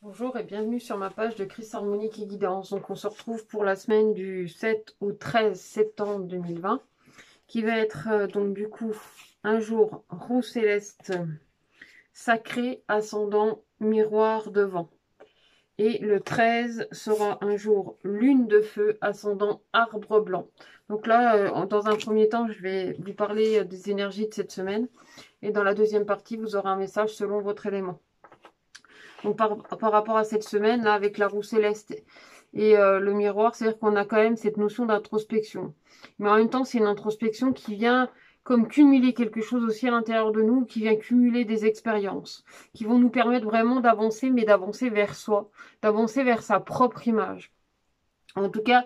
Bonjour et bienvenue sur ma page de Chris Harmonique et Guidance. Donc on se retrouve pour la semaine du 7 au 13 septembre 2020 qui va être donc du coup un jour roue céleste sacré ascendant miroir devant. Et le 13 sera un jour lune de feu ascendant arbre blanc. Donc là, dans un premier temps, je vais vous parler des énergies de cette semaine. Et dans la deuxième partie, vous aurez un message selon votre élément. Donc par rapport à cette semaine, là, avec la roue céleste et le miroir, c'est-à-dire qu'on a quand même cette notion d'introspection. Mais en même temps, c'est une introspection qui vient comme cumuler quelque chose aussi à l'intérieur de nous, qui vient cumuler des expériences, qui vont nous permettre vraiment d'avancer, mais d'avancer vers soi, d'avancer vers sa propre image. En tout cas,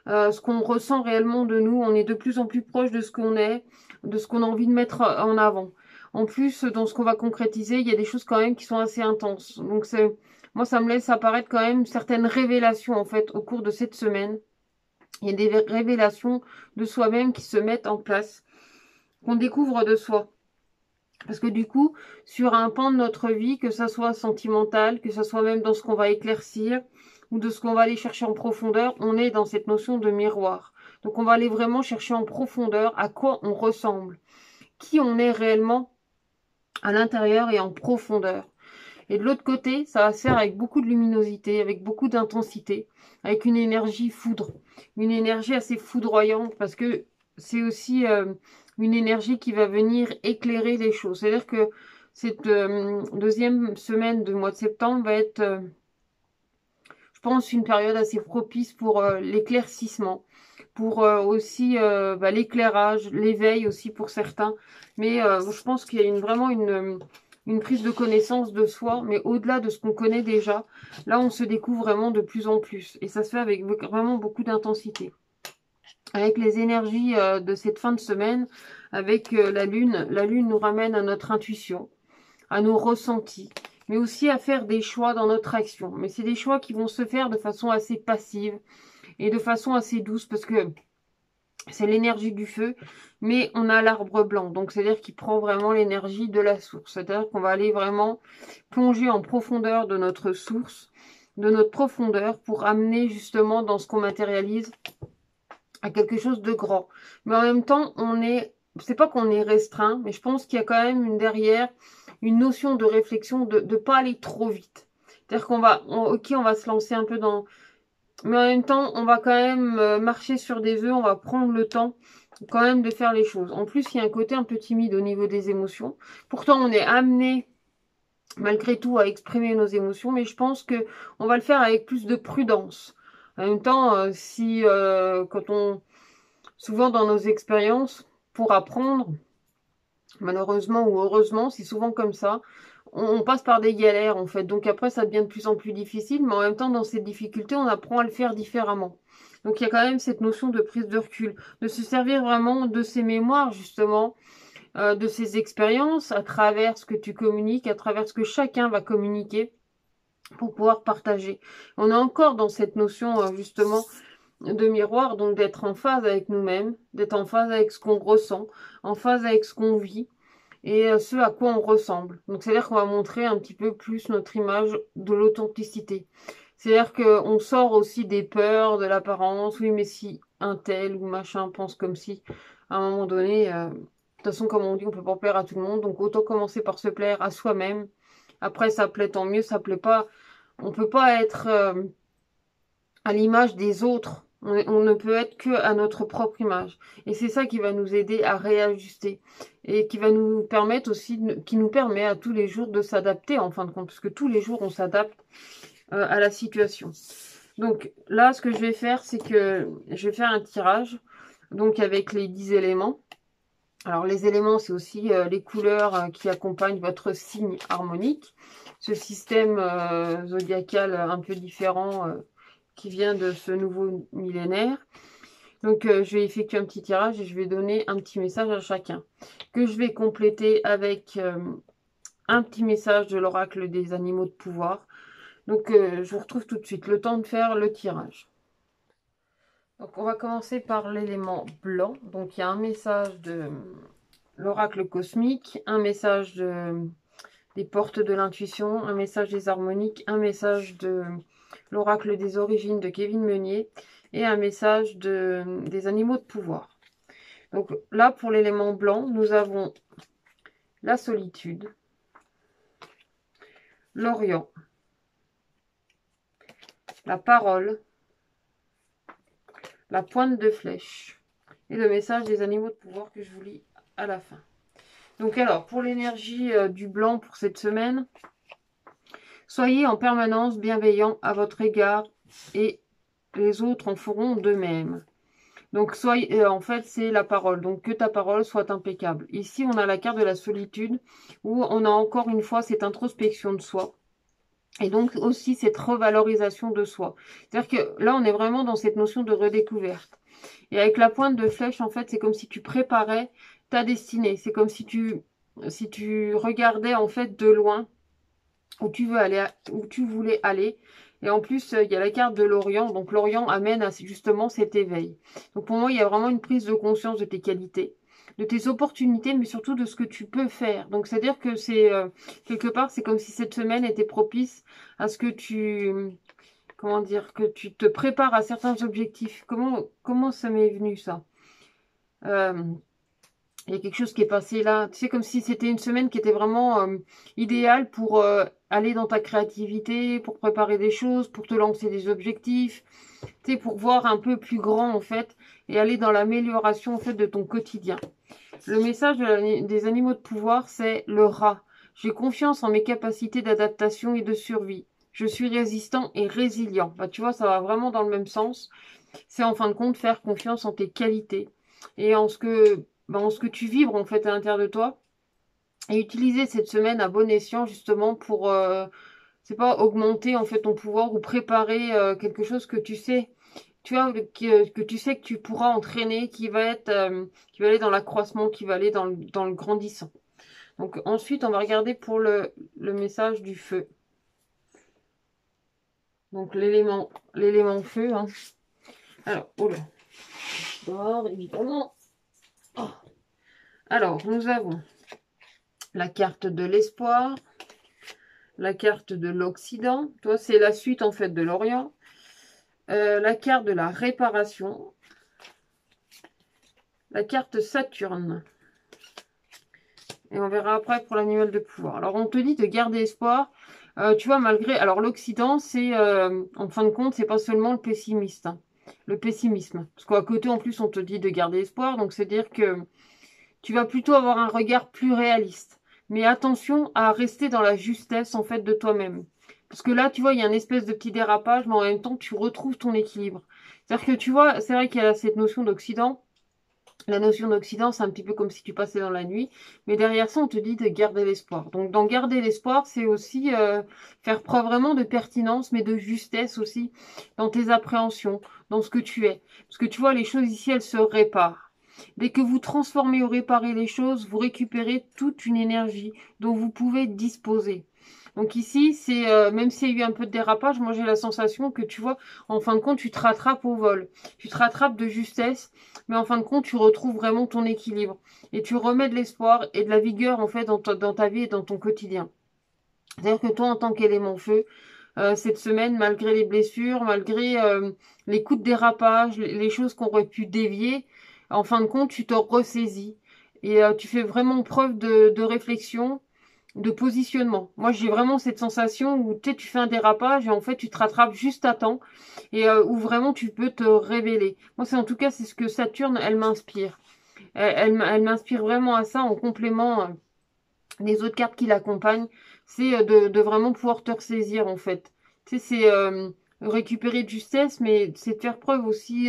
ce qu'on ressent réellement de nous, on est de plus en plus proche de ce qu'on est, de ce qu'on a envie de mettre en avant. En plus, dans ce qu'on va concrétiser, il y a des choses quand même qui sont assez intenses. Donc moi, ça me laisse apparaître quand même certaines révélations en fait au cours de cette semaine. Il y a des révélations de soi-même qui se mettent en place, qu'on découvre de soi. Parce que du coup, sur un pan de notre vie, que ça soit sentimental, que ça soit même dans ce qu'on va éclaircir, ou de ce qu'on va aller chercher en profondeur, on est dans cette notion de miroir. Donc on va aller vraiment chercher en profondeur à quoi on ressemble, qui on est réellement à l'intérieur et en profondeur. Et de l'autre côté, ça va se faire avec beaucoup de luminosité, avec beaucoup d'intensité, avec une énergie foudre, une énergie assez foudroyante parce que c'est aussi une énergie qui va venir éclairer les choses. C'est-à-dire que cette deuxième semaine du mois de septembre va être, je pense, une période assez propice pour l'éclaircissement, pour aussi l'éclairage, l'éveil aussi pour certains. Mais je pense qu'il y a vraiment une prise de connaissance de soi, mais au-delà de ce qu'on connaît déjà, là on se découvre vraiment de plus en plus. Et ça se fait avec vraiment beaucoup d'intensité. Avec les énergies de cette fin de semaine, avec la lune nous ramène à notre intuition, à nos ressentis, mais aussi à faire des choix dans notre action. Mais c'est des choix qui vont se faire de façon assez passive et de façon assez douce, parce que c'est l'énergie du feu, mais on a l'arbre blanc, donc c'est-à-dire qu'il prend vraiment l'énergie de la source. C'est-à-dire qu'on va aller vraiment plonger en profondeur de notre source, de notre profondeur, pour amener justement dans ce qu'on matérialise à quelque chose de grand. Mais en même temps, c'est pas qu'on est restreint, mais je pense qu'il y a quand même derrière une notion de réflexion, de ne pas aller trop vite. C'est-à-dire ok, on va se lancer un peu dans, mais en même temps, on va quand même marcher sur des œufs, on va prendre le temps quand même de faire les choses. En plus, il y a un côté un peu timide au niveau des émotions. Pourtant, on est amené malgré tout à exprimer nos émotions, mais je pense que on va le faire avec plus de prudence. En même temps, si quand on souvent dans nos expériences pour apprendre, malheureusement ou heureusement, c'est souvent comme ça. On passe par des galères en fait, donc après ça devient de plus en plus difficile, mais en même temps dans cette difficulté on apprend à le faire différemment. Donc il y a quand même cette notion de prise de recul, de se servir vraiment de ces mémoires justement, de ces expériences à travers ce que tu communiques, à travers ce que chacun va communiquer pour pouvoir partager. On est encore dans cette notion justement de miroir, donc d'être en phase avec nous-mêmes, d'être en phase avec ce qu'on ressent, en phase avec ce qu'on vit et ce à quoi on ressemble. Donc c'est-à-dire qu'on va montrer un petit peu plus notre image de l'authenticité. C'est-à-dire qu'on sort aussi des peurs, de l'apparence. Oui, mais si un tel ou machin pense comme si, à un moment donné, de toute façon, comme on dit, on peut pas plaire à tout le monde. Donc autant commencer par se plaire à soi-même. Après, ça plaît, tant mieux. Ça plaît pas. On peut pas être à l'image des autres. On ne peut être que à notre propre image. Et c'est ça qui va nous aider à réajuster. Et qui va nous permettre aussi, qui nous permet à tous les jours de s'adapter en fin de compte. Parce que tous les jours, on s'adapte à la situation. Donc là, ce que je vais faire, c'est que je vais faire un tirage. Donc avec les 10 éléments. Alors les éléments, c'est aussi les couleurs qui accompagnent votre signe harmonique. Ce système zodiacal un peu différent qui vient de ce nouveau millénaire. Donc je vais effectuer un petit tirage et je vais donner un petit message à chacun. Que je vais compléter avec un petit message de l'oracle des animaux de pouvoir. Donc je vous retrouve tout de suite, le temps de faire le tirage. Donc on va commencer par l'élément blanc. Donc il y a un message de l'oracle cosmique, un message des portes de l'intuition, un message des harmoniques, un message de l'oracle des origines de Kevin Meunier et un message des animaux de pouvoir. Donc là, pour l'élément blanc, nous avons la solitude, l'Orient, la parole, la pointe de flèche et le message des animaux de pouvoir que je vous lis à la fin. Donc alors, pour l'énergie du blanc pour cette semaine, soyez en permanence bienveillant à votre égard et les autres en feront de même. Donc, en fait, c'est la parole. Donc, que ta parole soit impeccable. Ici, on a la carte de la solitude où on a encore une fois cette introspection de soi. Et donc aussi cette revalorisation de soi. C'est-à-dire que là, on est vraiment dans cette notion de redécouverte. Et avec la pointe de flèche, en fait, c'est comme si tu préparais ta destinée. C'est comme si tu regardais en fait de loin où tu veux aller, où tu voulais aller. Et en plus, il y a la carte de l'Orient. Donc l'Orient amène à justement cet éveil. Donc pour moi, il y a vraiment une prise de conscience de tes qualités, de tes opportunités, mais surtout de ce que tu peux faire. Donc c'est-à-dire que c'est quelque part, c'est comme si cette semaine était propice à ce que comment dire, que tu te prépares à certains objectifs. Comment ça m'est venu ça? Il y a quelque chose qui est passé là. Tu sais, comme si c'était une semaine qui était vraiment idéale pour aller dans ta créativité, pour préparer des choses, pour te lancer des objectifs, tu sais, pour voir un peu plus grand en fait et aller dans l'amélioration en fait de ton quotidien. Le message des animaux de pouvoir, c'est le rat. J'ai confiance en mes capacités d'adaptation et de survie. Je suis résistant et résilient. Bah, tu vois, ça va vraiment dans le même sens. C'est en fin de compte faire confiance en tes qualités et en ce que tu vibres en fait à l'intérieur de toi et utiliser cette semaine à bon escient justement pour c'est pas augmenter en fait ton pouvoir ou préparer quelque chose que tu sais, tu vois, que tu sais que tu pourras entraîner, qui va aller dans l'accroissement, qui va aller dans le grandissant. Donc ensuite on va regarder pour le message du feu. Donc l'élément feu, hein. Alors, oh là, dehors évidemment. Oh. Alors, nous avons la carte de l'espoir, la carte de l'Occident. Toi, c'est la suite en fait de l'Orient. La carte de la réparation. La carte Saturne. Et on verra après pour l'animal de pouvoir. Alors, on te dit de garder espoir. Tu vois, malgré... Alors, l'Occident, c'est... en fin de compte, c'est pas seulement le pessimiste. Hein, le pessimisme. Parce qu'à côté, en plus, on te dit de garder espoir. Donc, c'est-à-dire que tu vas plutôt avoir un regard plus réaliste. Mais attention à rester dans la justesse, en fait, de toi-même. Parce que là, tu vois, il y a une espèce de petit dérapage, mais en même temps, tu retrouves ton équilibre. C'est-à-dire que, tu vois, c'est vrai qu'il y a cette notion d'Occident. La notion d'Occident, c'est un petit peu comme si tu passais dans la nuit. Mais derrière ça, on te dit de garder l'espoir. Donc, dans garder l'espoir, c'est aussi faire preuve vraiment de pertinence, mais de justesse aussi dans tes appréhensions, dans ce que tu es. Parce que tu vois, les choses ici, elles se réparent. Dès que vous transformez ou réparez les choses, vous récupérez toute une énergie dont vous pouvez disposer. Donc ici, c'est même s'il y a eu un peu de dérapage, moi j'ai la sensation que tu vois, en fin de compte, tu te rattrapes au vol. Tu te rattrapes de justesse, mais en fin de compte, tu retrouves vraiment ton équilibre. Et tu remets de l'espoir et de la vigueur en fait dans ta vie et dans ton quotidien. C'est-à-dire que toi, en tant qu'élément feu, cette semaine, malgré les blessures, malgré les coups de dérapage, les choses qu'on aurait pu dévier, en fin de compte, tu te ressaisis. Et tu fais vraiment preuve de réflexion, de positionnement. Moi, j'ai vraiment cette sensation où tu fais un dérapage et en fait, tu te rattrapes juste à temps et où vraiment tu peux te révéler. Moi, c'est en tout cas, c'est ce que Saturne, elle m'inspire. Elle m'inspire vraiment à ça en complément des autres cartes qui l'accompagnent. C'est de vraiment pouvoir te ressaisir en fait. Tu sais, c'est récupérer de justesse, mais c'est de faire preuve aussi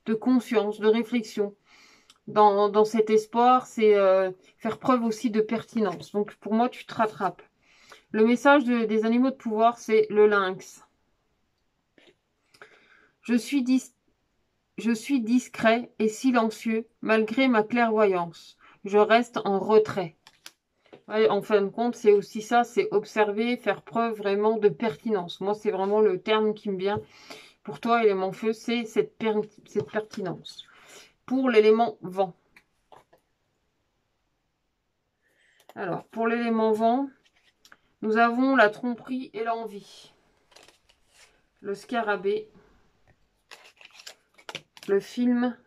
de conscience, de réflexion dans cet espoir, c'est faire preuve aussi de pertinence. Donc pour moi, tu te rattrapes. Le message des animaux de pouvoir, c'est le lynx. Je suis, je suis discret et silencieux malgré ma clairvoyance. Je reste en retrait. Ouais, en fin de compte, c'est aussi ça, c'est observer, faire preuve vraiment de pertinence. Moi, c'est vraiment le terme qui me vient. Pour toi, élément feu, c'est cette pertinence. Pour l'élément vent. Alors, pour l'élément vent, Nous avons la tromperie et l'envie. Le scarabée. Le film.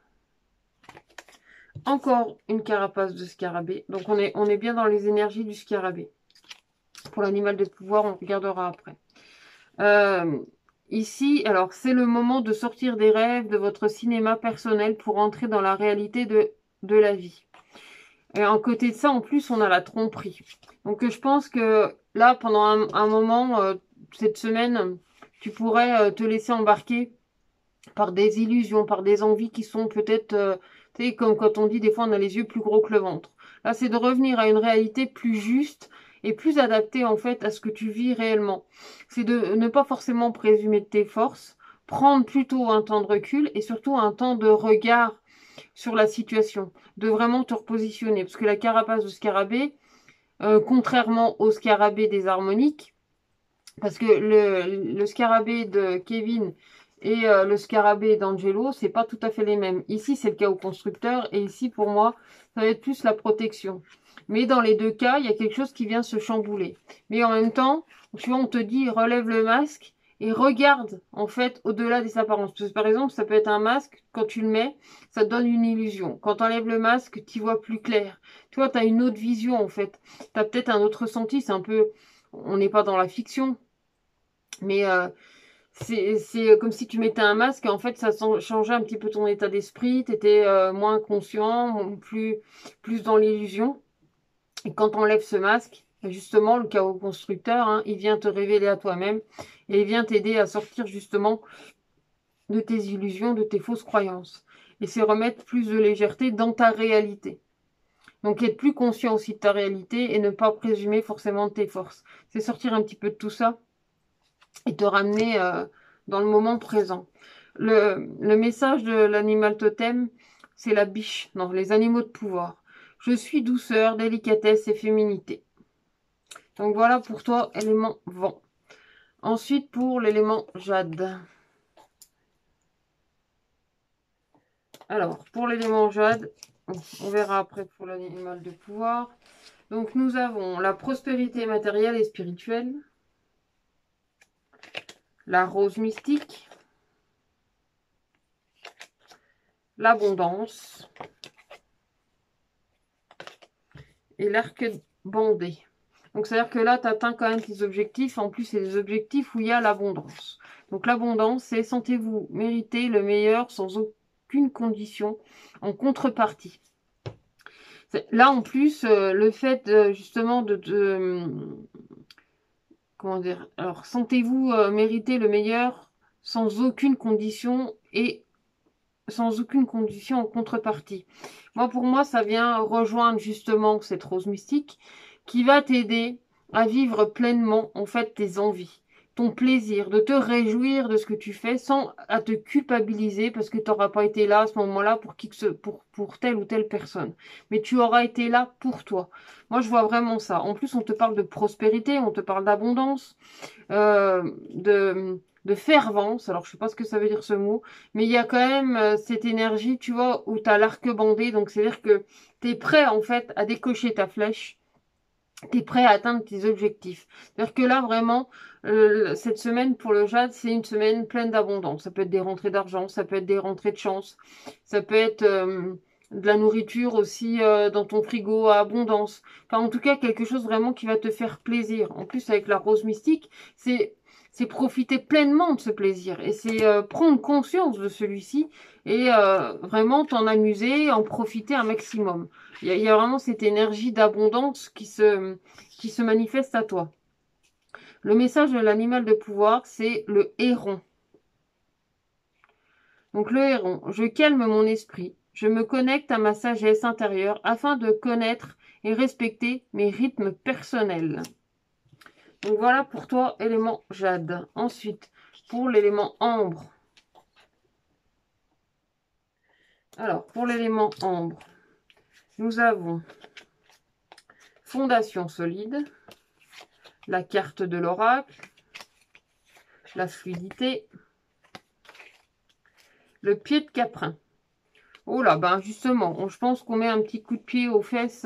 Encore une carapace de scarabée. Donc on est bien dans les énergies du scarabée. Pour l'animal de pouvoir, on regardera après. Ici, alors c'est le moment de sortir des rêves, de votre cinéma personnel pour entrer dans la réalité de la vie. Et à côté de ça, en plus, on a la tromperie. Donc je pense que là, pendant un moment, cette semaine, tu pourrais te laisser embarquer par des illusions, par des envies qui sont peut-être, tu sais, comme quand on dit des fois on a les yeux plus gros que le ventre. Là, c'est de revenir à une réalité plus juste et plus adaptée en fait à ce que tu vis réellement. C'est de ne pas forcément présumer de tes forces, prendre plutôt un temps de recul et surtout un temps de regard sur la situation, de vraiment te repositionner. Parce que la carapace de scarabée, contrairement au scarabée des harmoniques, parce que le scarabée de Kevin et le scarabée d'Angelo, c'est pas tout à fait les mêmes. Ici, c'est le chaos constructeur et ici, pour moi, ça va être plus la protection. Mais dans les deux cas, il y a quelque chose qui vient se chambouler. Mais en même temps, tu vois, on te dit relève le masque et regarde en fait au-delà des apparences. Parce que, par exemple, ça peut être un masque, quand tu le mets, ça te donne une illusion. Quand tu enlèves le masque, tu vois plus clair. Tu vois, tu as une autre vision en fait. Tu as peut-être un autre ressenti, c'est un peu... On n'est pas dans la fiction, mais c'est comme si tu mettais un masque et en fait ça changeait un petit peu ton état d'esprit, tu étais moins conscient, plus dans l'illusion. Et quand on enlève ce masque, justement le chaos constructeur, hein, il vient te révéler à toi-même et il vient t'aider à sortir justement de tes illusions, de tes fausses croyances. Et c'est remettre plus de légèreté dans ta réalité. Donc être plus conscient aussi de ta réalité et ne pas présumer forcément de tes forces. C'est sortir un petit peu de tout ça et te ramener dans le moment présent. Le message de l'animal totem, c'est la biche, non, les animaux de pouvoir. Je suis douceur, délicatesse et féminité. Donc voilà pour toi, élément vent. Ensuite, pour l'élément jade. Alors, pour l'élément jade, on verra après pour l'animal de pouvoir. Donc nous avons la prospérité matérielle et spirituelle, la rose mystique, l'abondance et l'arc bandé. Donc c'est-à-dire que là, tu atteins quand même tes objectifs. En plus, c'est des objectifs où il y a l'abondance. Donc l'abondance, c'est sentez-vous mériter le meilleur sans aucune condition en contrepartie. Là, en plus, le fait justement comment dire, alors sentez-vous mériter le meilleur sans aucune condition et sans aucune condition en contrepartie. Moi, pour moi, ça vient rejoindre justement cette rose mystique qui va t'aider à vivre pleinement, en fait, tes envies, ton plaisir, de te réjouir de ce que tu fais sans à te culpabiliser parce que tu n'auras pas été là à ce moment-là pour telle ou telle personne. Mais tu auras été là pour toi. Moi, je vois vraiment ça. En plus, on te parle de prospérité, on te parle d'abondance, de fervence. Alors, je sais pas ce que ça veut dire ce mot, mais il y a quand même cette énergie, tu vois, où tu as l'arc bandé. Donc, c'est-à-dire que tu es prêt, en fait, à décocher ta flèche. Tu es prêt à atteindre tes objectifs. C'est-à-dire que là, vraiment, cette semaine pour le jade, c'est une semaine pleine d'abondance. Ça peut être des rentrées d'argent, ça peut être des rentrées de chance, ça peut être de la nourriture aussi dans ton frigo à abondance. Enfin, en tout cas, quelque chose vraiment qui va te faire plaisir. En plus, avec la rose mystique, c'est profiter pleinement de ce plaisir et c'est prendre conscience de celui-ci et vraiment t'en amuser, en profiter un maximum. Il y a vraiment cette énergie d'abondance qui se manifeste à toi. Le message de l'animal de pouvoir, c'est le héron. Donc le héron, je calme mon esprit, je me connecte à ma sagesse intérieure afin de connaître et respecter mes rythmes personnels. Donc voilà pour toi, élément jade. Ensuite, pour l'élément ambre. Alors, pour l'élément ambre, nous avons fondation solide, la carte de l'oracle, la fluidité, le pied de caprin. Oh là, ben justement, je pense qu'on met un petit coup de pied aux fesses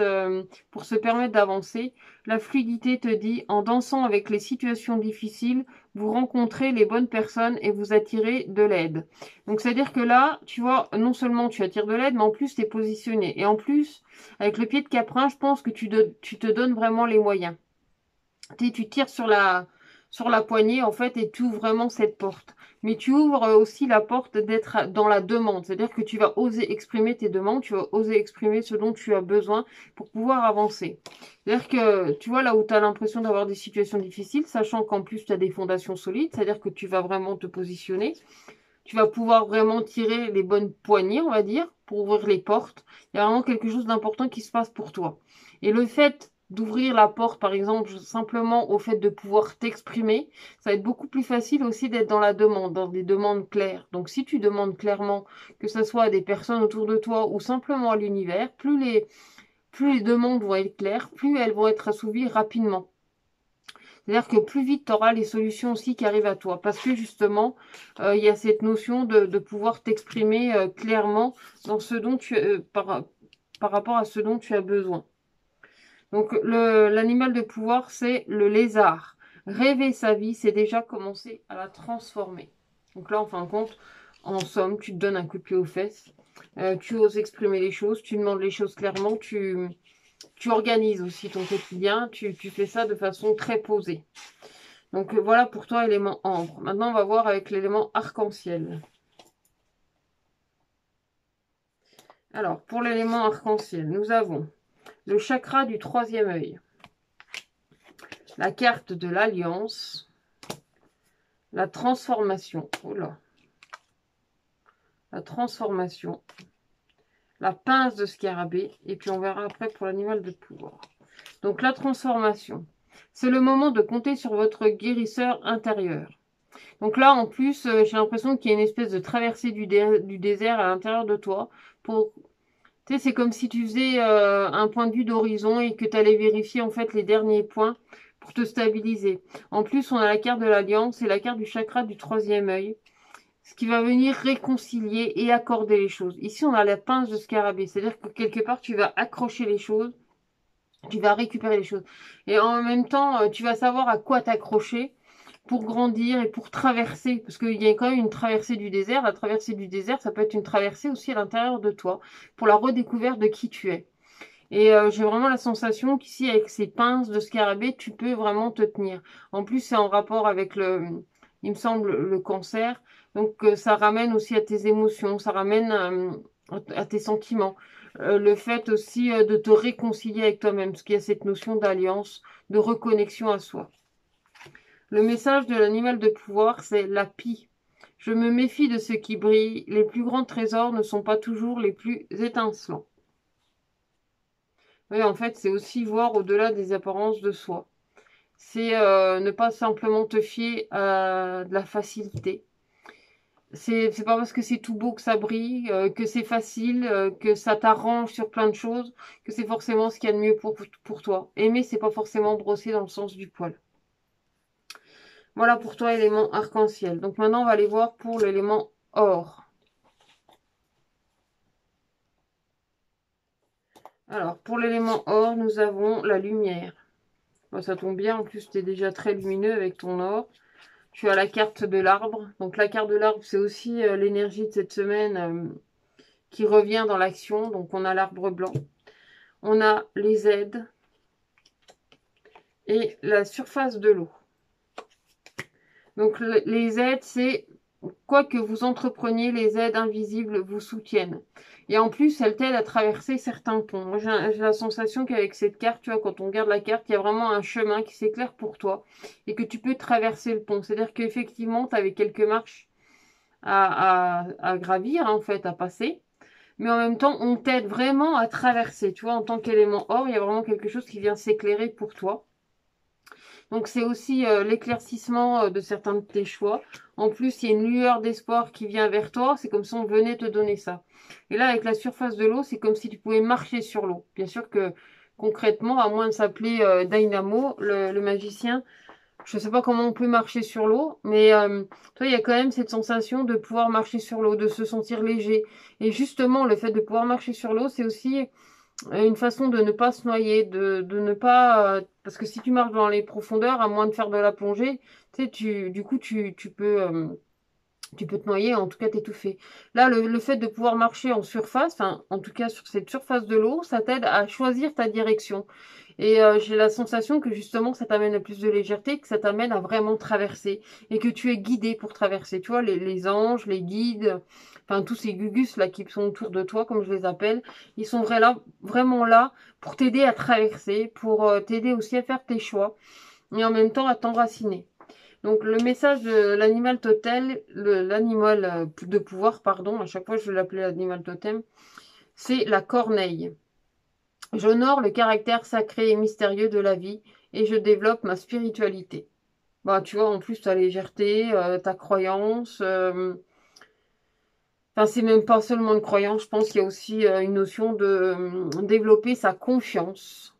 pour se permettre d'avancer. La fluidité te dit, en dansant avec les situations difficiles, vous rencontrez les bonnes personnes et vous attirez de l'aide. Donc, c'est-à-dire que là, tu vois, non seulement tu attires de l'aide, mais en plus, tu es positionné. Et en plus, avec le pied de Caprin, je pense que tu te donnes vraiment les moyens. Tu tires sur la poignée, en fait, et tu ouvres vraiment cette porte. Mais tu ouvres aussi la porte d'être dans la demande. C'est-à-dire que tu vas oser exprimer tes demandes, tu vas oser exprimer ce dont tu as besoin pour pouvoir avancer. C'est-à-dire que, tu vois, là où tu as l'impression d'avoir des situations difficiles, sachant qu'en plus tu as des fondations solides, c'est-à-dire que tu vas vraiment te positionner, tu vas pouvoir vraiment tirer les bonnes poignées, on va dire, pour ouvrir les portes. Il y a vraiment quelque chose d'important qui se passe pour toi. Et le fait d'ouvrir la porte, par exemple, simplement au fait de pouvoir t'exprimer, ça va être beaucoup plus facile aussi d'être dans la demande, dans des demandes claires. Donc si tu demandes clairement, que ce soit à des personnes autour de toi ou simplement à l'univers, plus les demandes vont être claires, plus elles vont être assouvies rapidement. C'est-à-dire que plus vite tu auras les solutions aussi qui arrivent à toi. Parce que justement, il y a cette notion de pouvoir t'exprimer clairement dans ce dont par rapport à ce dont tu as besoin. Donc l'animal de pouvoir, c'est le lézard. Rêver sa vie, c'est déjà commencer à la transformer. Donc là, en fin de compte, en somme, tu te donnes un coup de pied aux fesses. Tu oses exprimer les choses, tu demandes les choses clairement, tu organises aussi ton quotidien, tu fais ça de façon très posée. Donc voilà pour toi, élément ambre. Maintenant, on va voir avec l'élément arc-en-ciel. Alors, pour l'élément arc-en-ciel, nous avons le chakra du troisième œil, la carte de l'alliance, la transformation, oh là, la transformation, la pince de scarabée, et puis on verra après pour l'animal de pouvoir. Donc la transformation, c'est le moment de compter sur votre guérisseur intérieur. Donc là, en plus, j'ai l'impression qu'il y a une espèce de traversée du désert à l'intérieur de toi. Tu sais, c'est comme si tu faisais un point de vue d'horizon et que tu allais vérifier en fait les derniers points pour te stabiliser. En plus, on a la carte de l'alliance et la carte du chakra du troisième œil, ce qui va venir réconcilier et accorder les choses. Ici, on a la pince de scarabée, c'est-à-dire que quelque part, tu vas accrocher les choses, tu vas récupérer les choses. Et en même temps, tu vas savoir à quoi t'accrocher pour grandir et pour traverser, parce qu'il y a quand même une traversée du désert. La traversée du désert, ça peut être une traversée aussi à l'intérieur de toi, pour la redécouverte de qui tu es. Et j'ai vraiment la sensation qu'ici, avec ces pinces de scarabée, tu peux vraiment te tenir. En plus, c'est en rapport avec il me semble, le cancer. Donc, ça ramène aussi à tes émotions, ça ramène à tes sentiments. Le fait aussi de te réconcilier avec toi-même, parce qu'il y a cette notion d'alliance, de reconnexion à soi. Le message de l'animal de pouvoir, c'est la pie. Je me méfie de ce qui brille. Les plus grands trésors ne sont pas toujours les plus étincelants. Oui, en fait, c'est aussi voir au-delà des apparences de soi. C'est ne pas simplement te fier à de la facilité. C'est pas parce que c'est tout beau que ça brille, que c'est facile, que ça t'arrange sur plein de choses, que c'est forcément ce qu'il y a de mieux pour toi. Aimer, c'est pas forcément brosser dans le sens du poil. Voilà pour toi, élément arc-en-ciel. Donc maintenant, on va aller voir pour l'élément or. Alors, pour l'élément or, nous avons la lumière. Bon, ça tombe bien, en plus, tu es déjà très lumineux avec ton or. Tu as la carte de l'arbre. Donc, la carte de l'arbre, c'est aussi l'énergie de cette semaine qui revient dans l'action. Donc, on a l'arbre blanc. On a les aides et la surface de l'eau. Donc, les aides, c'est quoi que vous entrepreniez, les aides invisibles vous soutiennent. Et en plus, elles t'aident à traverser certains ponts. Moi, j'ai la sensation qu'avec cette carte, tu vois, quand on regarde la carte, il y a vraiment un chemin qui s'éclaire pour toi et que tu peux traverser le pont. C'est-à-dire qu'effectivement, tu avais quelques marches à gravir, hein, en fait, à passer. Mais en même temps, on t'aide vraiment à traverser. Tu vois, en tant qu'élément or, il y a vraiment quelque chose qui vient s'éclairer pour toi. Donc c'est aussi l'éclaircissement de certains de tes choix. En plus, il y a une lueur d'espoir qui vient vers toi. C'est comme si on venait te donner ça. Et là, avec la surface de l'eau, c'est comme si tu pouvais marcher sur l'eau. Bien sûr que concrètement, à moins de s'appeler Dynamo, le magicien, Je sais pas comment on peut marcher sur l'eau, mais toi, il y a quand même cette sensation de pouvoir marcher sur l'eau, de se sentir léger. Et justement, le fait de pouvoir marcher sur l'eau, c'est aussi une façon de ne pas se noyer, de ne pas... parce que si tu marches dans les profondeurs, à moins de faire de la plongée, tu sais, du coup, tu peux te noyer, en tout cas t'étouffer. Là, le fait de pouvoir marcher en surface, enfin, en tout cas sur cette surface de l'eau, ça t'aide à choisir ta direction. Et j'ai la sensation que justement ça t'amène à plus de légèreté, que ça t'amène à vraiment traverser et que tu es guidé pour traverser. Tu vois, les anges, les guides, enfin tous ces gugus là qui sont autour de toi, comme je les appelle, ils sont vraiment là pour t'aider à traverser, pour t'aider aussi à faire tes choix et en même temps à t'enraciner. Donc le message de l'animal totem, l'animal de pouvoir, pardon, à chaque fois je vais l'appeler l'animal totem, c'est la corneille. J'honore le caractère sacré et mystérieux de la vie et je développe ma spiritualité. Bah tu vois, en plus ta légèreté, ta croyance, enfin c'est même pas seulement une croyance, je pense qu'il y a aussi une notion de développer sa confiance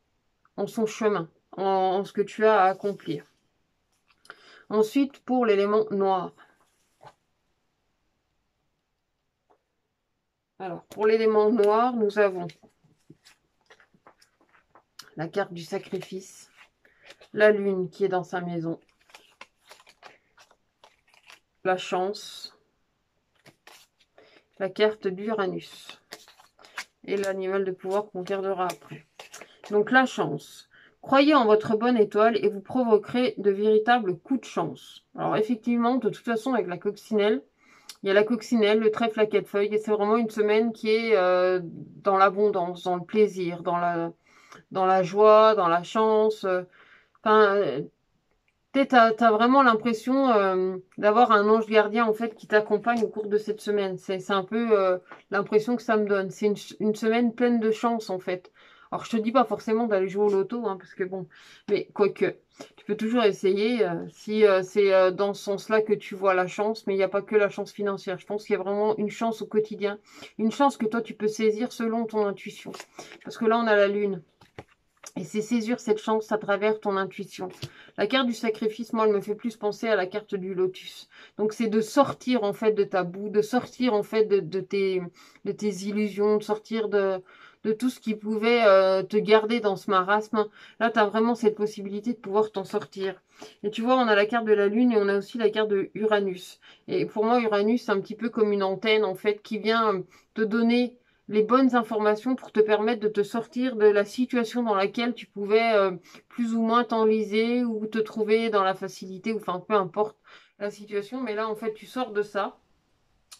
en son chemin, en ce que tu as à accomplir. Ensuite, pour l'élément noir. Alors, pour l'élément noir, nous avons la carte du sacrifice, la lune qui est dans sa maison, la chance, la carte d'Uranus et l'animal de pouvoir qu'on regardera après. Donc la chance. Croyez en votre bonne étoile et vous provoquerez de véritables coups de chance. Alors effectivement, de toute façon, avec la coccinelle, il y a la coccinelle, le trèfle à quatre feuilles, et c'est vraiment une semaine qui est dans l'abondance, dans le plaisir, dans la joie, dans la chance. Enfin, t'as vraiment l'impression d'avoir un ange gardien en fait qui t'accompagne au cours de cette semaine. C'est un peu l'impression que ça me donne. C'est une semaine pleine de chance en fait. Alors je te dis pas forcément d'aller jouer au loto, hein, parce que bon, mais quoique, tu peux toujours essayer si c'est dans ce sens-là que tu vois la chance, mais il n'y a pas que la chance financière. Je pense qu'il y a vraiment une chance au quotidien, une chance que toi tu peux saisir selon ton intuition. Parce que là on a la lune. Et c'est saisir cette chance à travers ton intuition. La carte du sacrifice, moi, elle me fait plus penser à la carte du lotus. Donc, c'est de sortir, en fait, de ta boue, de sortir, en fait, de tes illusions, de sortir de tout ce qui pouvait te garder dans ce marasme. Là, tu as vraiment cette possibilité de pouvoir t'en sortir. Et tu vois, on a la carte de la Lune et on a aussi la carte de Uranus. Et pour moi, Uranus, c'est un petit peu comme une antenne, en fait, qui vient te donner les bonnes informations pour te permettre de te sortir de la situation dans laquelle tu pouvais plus ou moins t'enliser ou te trouver dans la facilité, ou enfin peu importe la situation. Mais là, en fait, tu sors de ça,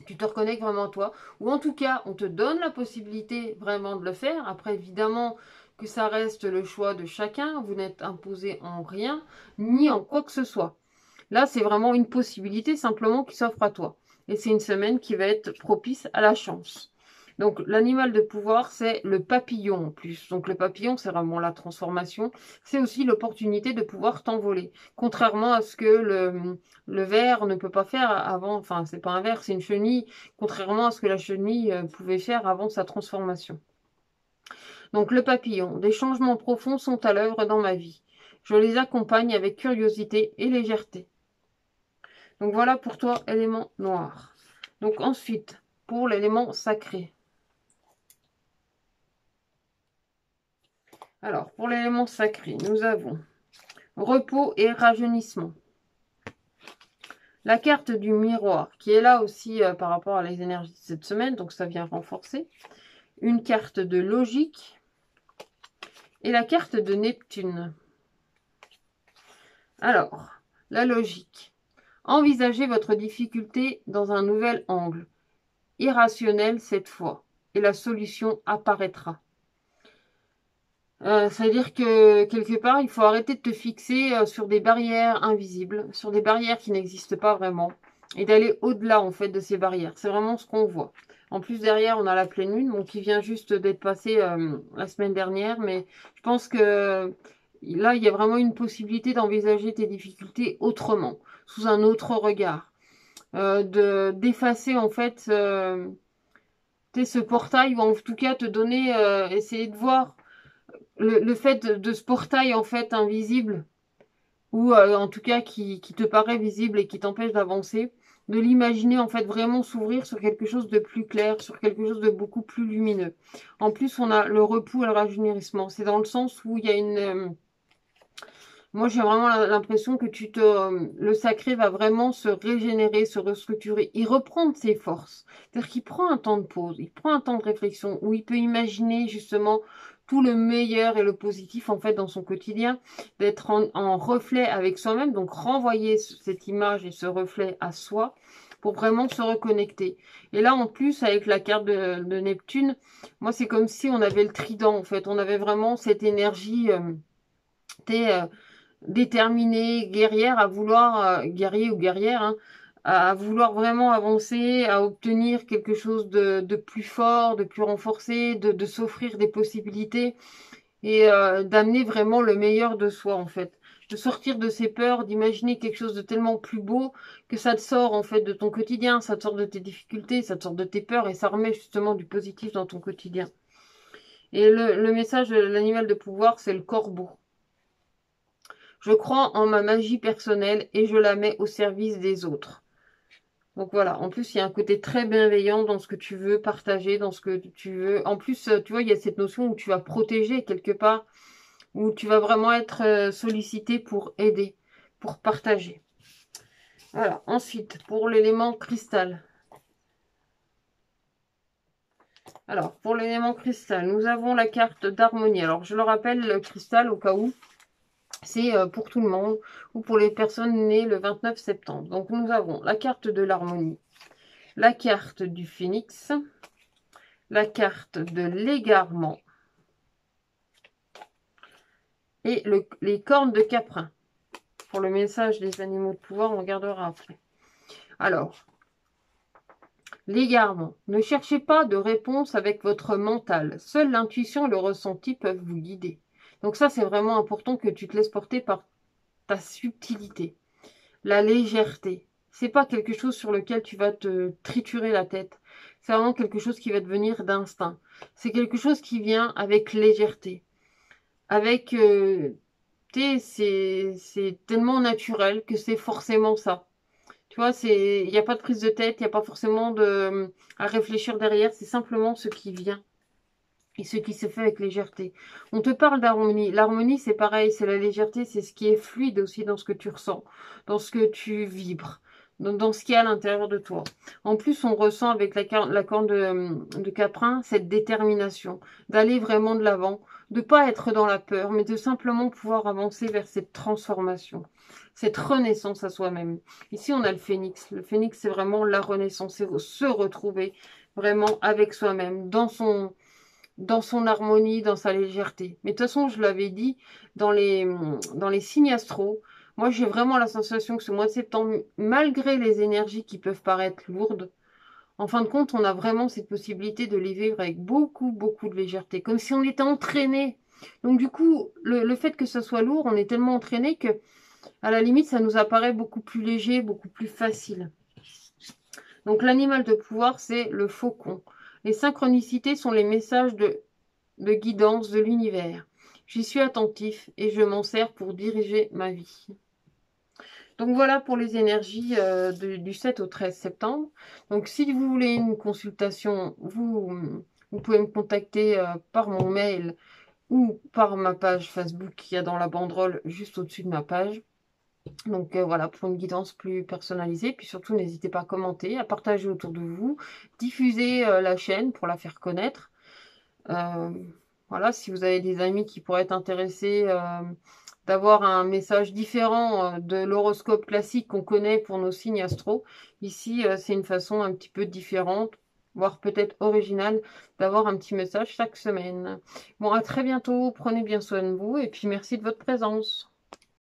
tu te reconnectes vraiment à toi, ou en tout cas, on te donne la possibilité vraiment de le faire. Après, évidemment, que ça reste le choix de chacun, vous n'êtes imposé en rien, ni en quoi que ce soit. Là, c'est vraiment une possibilité simplement qui s'offre à toi. Et c'est une semaine qui va être propice à la chance. Donc, l'animal de pouvoir, c'est le papillon en plus. Donc, le papillon, c'est vraiment la transformation. C'est aussi l'opportunité de pouvoir t'envoler. Contrairement à ce que le ver ne peut pas faire avant. Enfin, c'est pas un ver, c'est une chenille. Contrairement à ce que la chenille pouvait faire avant sa transformation. Donc, le papillon. Des changements profonds sont à l'œuvre dans ma vie. Je les accompagne avec curiosité et légèreté. Donc voilà pour toi, élément noir. Donc ensuite, pour l'élément sacré. Alors, pour l'élément sacré, nous avons repos et rajeunissement. La carte du miroir, qui est là aussi par rapport à les énergies de cette semaine, donc ça vient renforcer. Une carte de logique et la carte de Neptune. Alors, la logique. Envisagez votre difficulté dans un nouvel angle, irrationnel cette fois, et la solution apparaîtra. C'est-à-dire que quelque part, il faut arrêter de te fixer sur des barrières invisibles, sur des barrières qui n'existent pas vraiment, et d'aller au-delà en fait de ces barrières. C'est vraiment ce qu'on voit. En plus, derrière, on a la pleine lune, bon, qui vient juste d'être passée la semaine dernière, mais je pense que là, il y a vraiment une possibilité d'envisager tes difficultés autrement, sous un autre regard, d'effacer en fait ce portail, ou en tout cas te donner, essayer de voir le fait de ce portail en fait invisible ou en tout cas qui te paraît visible et qui t'empêche d'avancer, de l'imaginer en fait vraiment s'ouvrir sur quelque chose de plus clair, sur quelque chose de beaucoup plus lumineux. En plus, on a le repos et le rajeunissement. C'est dans le sens où il y a une... moi, j'ai vraiment l'impression que le sacré va vraiment se régénérer, se restructurer, il reprend de ses forces. C'est-à-dire qu'il prend un temps de pause, il prend un temps de réflexion où il peut imaginer justement tout le meilleur et le positif en fait dans son quotidien, d'être en reflet avec soi-même, donc renvoyer cette image et ce reflet à soi pour vraiment se reconnecter. Et là, en plus, avec la carte de Neptune, moi, c'est comme si on avait le trident en fait, on avait vraiment cette énergie déterminée, guerrière, à vouloir, guerrier ou guerrière, hein, à vouloir vraiment avancer, à obtenir quelque chose de plus fort, de plus renforcé, de s'offrir des possibilités et d'amener vraiment le meilleur de soi en fait. De sortir de ses peurs, d'imaginer quelque chose de tellement plus beau que ça te sort en fait de ton quotidien, ça te sort de tes difficultés, ça te sort de tes peurs et ça remet justement du positif dans ton quotidien. Et le message de l'animal de pouvoir, c'est le corbeau. Je crois en ma magie personnelle et je la mets au service des autres. Donc voilà, en plus, il y a un côté très bienveillant dans ce que tu veux partager, dans ce que tu veux. En plus, tu vois, il y a cette notion où tu vas protéger quelque part, où tu vas vraiment être sollicité pour aider, pour partager. Voilà, ensuite, pour l'élément cristal. Alors, pour l'élément cristal, nous avons la carte d'harmonie. Alors, je le rappelle, le cristal, au cas où, c'est pour tout le monde ou pour les personnes nées le 29 septembre. Donc, nous avons la carte de l'harmonie, la carte du phénix, la carte de l'égarement et les cornes de caprin. Pour le message des animaux de pouvoir, on regardera après. Alors, l'égarement. Ne cherchez pas de réponse avec votre mental. Seule l'intuition et le ressenti peuvent vous guider. Donc ça, c'est vraiment important que tu te laisses porter par ta subtilité. La légèreté. C'est pas quelque chose sur lequel tu vas te triturer la tête. C'est vraiment quelque chose qui va te venir d'instinct. C'est quelque chose qui vient avec légèreté. Avec... c'est tellement naturel que c'est forcément ça. Tu vois, il n'y a pas de prise de tête, il n'y a pas forcément à réfléchir derrière, c'est simplement ce qui vient et ce qui se fait avec légèreté. On te parle d'harmonie. L'harmonie, c'est pareil, c'est la légèreté, c'est ce qui est fluide aussi dans ce que tu ressens, dans ce que tu vibres, dans ce qu'il y a à l'intérieur de toi. En plus, on ressent avec la corne de Caprin cette détermination, d'aller vraiment de l'avant, de pas être dans la peur, mais de simplement pouvoir avancer vers cette transformation, cette renaissance à soi-même. Ici, on a le phénix. Le phénix, c'est vraiment la renaissance, c'est se retrouver vraiment avec soi-même, dans son harmonie, dans sa légèreté. Mais de toute façon, je l'avais dit, dans les signes astro, moi j'ai vraiment la sensation que ce mois de septembre, malgré les énergies qui peuvent paraître lourdes, en fin de compte, on a vraiment cette possibilité de les vivre avec beaucoup, beaucoup de légèreté, comme si on était entraîné. Donc du coup, le fait que ce soit lourd, on est tellement entraîné que, à la limite, ça nous apparaît beaucoup plus léger, beaucoup plus facile. Donc l'animal de pouvoir, c'est le faucon. Les synchronicités sont les messages de guidance de l'univers. J'y suis attentif et je m'en sers pour diriger ma vie. Donc voilà pour les énergies du 7 au 13 septembre. Donc si vous voulez une consultation, vous pouvez me contacter par mon mail ou par ma page Facebook qui est dans la banderole juste au-dessus de ma page. Donc voilà, pour une guidance plus personnalisée. Puis surtout, n'hésitez pas à commenter, à partager autour de vous, diffuser la chaîne pour la faire connaître. Voilà, si vous avez des amis qui pourraient être intéressés d'avoir un message différent de l'horoscope classique qu'on connaît pour nos signes astro, ici c'est une façon un petit peu différente, voire peut-être originale, d'avoir un petit message chaque semaine. Bon, à très bientôt, prenez bien soin de vous et puis merci de votre présence.